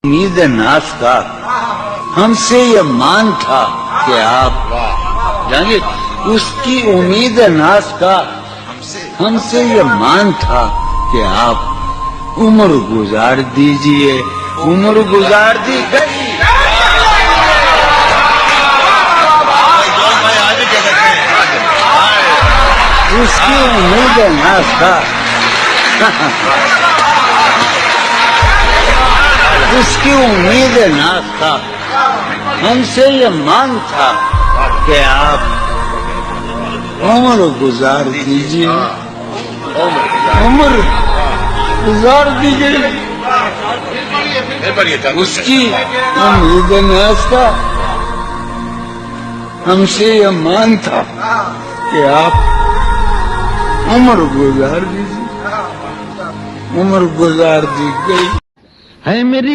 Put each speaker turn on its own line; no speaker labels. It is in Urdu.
امید ناز کا ہم سے یہ مان تھا کہ آپ جانیے اس کی امید ناز کا ہم سے یہ مان تھا کہ آپ عمر گزار دیجئے عمر گزار دی گئی اس کی امید ناز کا اس کی امید ناز تھا ہم سے یہ مان تھا کہ آپ عمر گزار دیجئے عمر گزار دیجئے اس کی امید ناز تھا ہم سے یہ مان تھا کہ آپ عمر گزار دیجئے عمر گزار دی گئی ہے میری